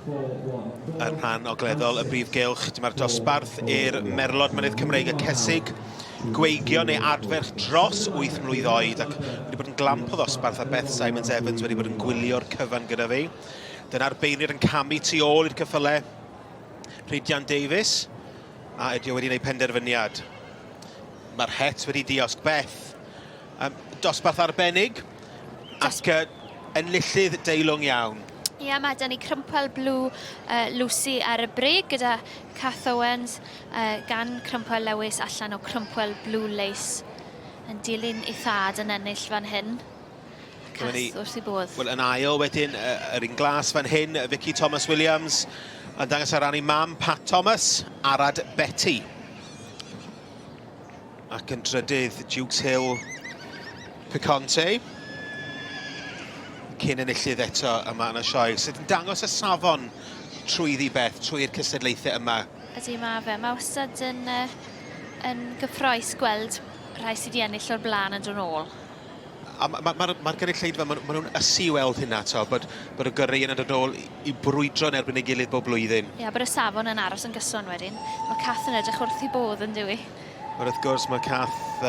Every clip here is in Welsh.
Yn rhan ogleddol y brif gylch, dyma'r dosbarth i'r Merlod Mynydd Cymreig y Caseg Wag neu Adfarch dros 8 mlwydd oed ac wedi bod yn glamp o ddosbarth a Beth Simons Evans wedi bod yn gwylio'r cyfan gyda fi. Dyna'r beirniad yn camu tu ôl i'r cyffyle Rhyddian Davies a ydi wedi gwneud penderfyniad. Mae'r het wedi diosg Beth. Dosbarth arbennig ac enillydd deilwng iawn. Ie, mae da ni crympel blw Lucy ar y breg gyda Cath Owens gan crympel Lewis allan o crympel blw Lace yn dilyn ei thad yn ennill fan hyn. Cath wrth i bodd. Wel, yn ail wedyn, yr un glas fan hyn, Vicky Thomas Williams yn dangos ar ran ei mam Pat Thomas, Arad Betty. Ac yn drydydd Dukes Hill Piconte. Cyn enillydd eto yma yn y sioe, sydd yn dangos y safon trwyddi Beth, trwy'r cystadlaethau yma. Ydy, mae fe. Mae wastad yn gyffroes gweld rhai sydd wedi ennill o'r blaen yn dod ôl. Mae'r gynulleidfa, maen nhw'n ysu weld hynna to, bod y gyrru yn dod ôl i brwydro yn erbyn ei gilydd bob blwyddyn. Ie, bod y safon yn aros yn gyson wedyn. Mae Cath yn edrych wrth i bodd yn dywi. Wrth gwrs mae Cath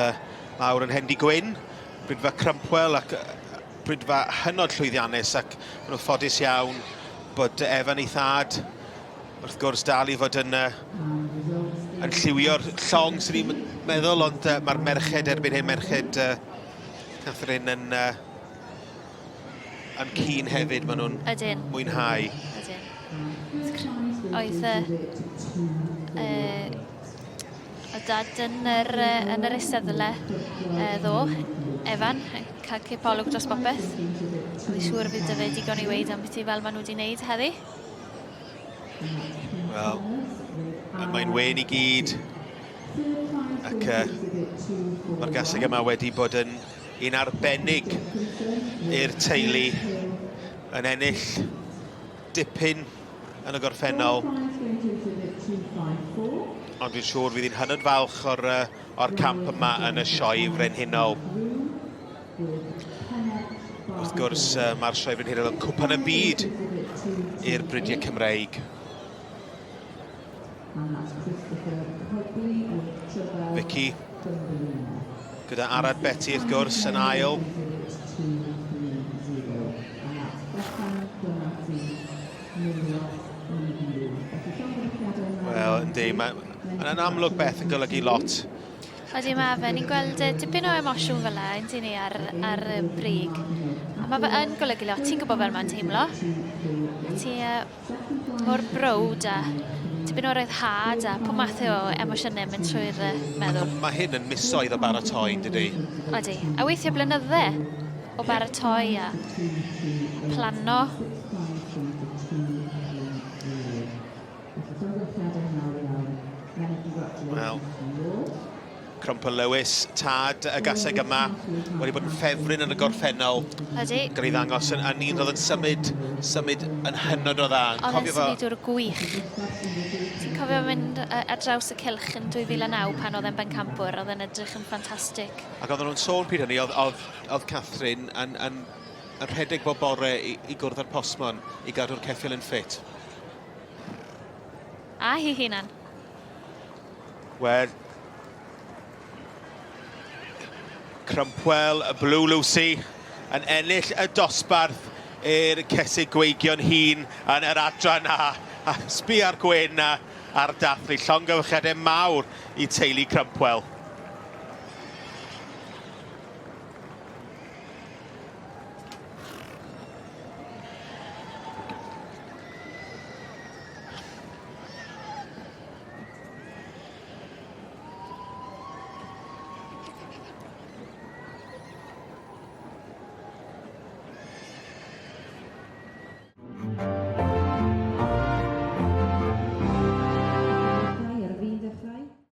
lawr yn Hendi Gwyn, brydfa Crumpwell ac brydfa hynod llwyddiannus ac maen nhw'n ffodus iawn bod Evan ei thad wrth gwrs dal i fod yn lliwio'r llong sy'n ni'n meddwl, ond mae'r merched erbyn hyn, merched Catherine yn keen hefyd, maen nhw'n mwynhau. Oedd o dad yn yr eisteddle ddo, Evan, yn cael cipolwg dros bopeth. Dwi'n siŵr fydd dy fe digon i weid am beth fel maen nhw wedi gwneud heddi. Wel, mae'n wen i gyd. Ac mae'r gaseg yma wedi bod yn un arbennig i'r teulu yn ennill dipyn yn y gorffennol. Ond dwi'n siŵr fydd hi'n hynod falch o'r camp yma yn y sioe frenhinol. Wrth gwrs, mae'r sioe frenhinol yn cwpan y byd i'r brydiau Cymreig. Vicky, gyda Arad Betty wrth gwrs yn ail. Wel, yndi, mae'n amlwg Beth yn golygu lot. Ydy, mae fe. Ni'n gweld dipyn o emosiwn fel yna, ydy ni, ar y brig. A mae fe yn golygu lot. Ti'n gwybod fel mae'n teimlo? Ti mor browd a dipyn o ryddhad a pob math o emosiynau mynd trwy'r meddwl. Mae hyn yn misoedd o baratoi, dydy? Ydy. A weithiau blynyddau o baratoi a plano. Wel, Crumpel Lewis, tad y gaseg yma, wedi bod yn ffefryn yn y gorffennol. Ydy. Gyda i ddangos yn un oedd yn symud yn hynod o dda. Oedd yn symudwr gwych. Ti'n cofio mynd ar draws y cylch yn 2009 pan oedd e'n bencampwr, oedd e'n edrych yn ffantastig. Ac oedden nhw'n sôn pryd hynny, oedd Catherine yn rhedeg bob bore i gwrdd â'r posmon i gadw'r ceffyl yn ffit. A hi hunan. Wel, Crumpwell, y Blue Lucy, yn ennill y dosbarth i'r Caseg Wag hun yn yr adran a sbi ar Gwyn a'r dathlu. Llongyfrchiadau mawr i teulu Crumpwell.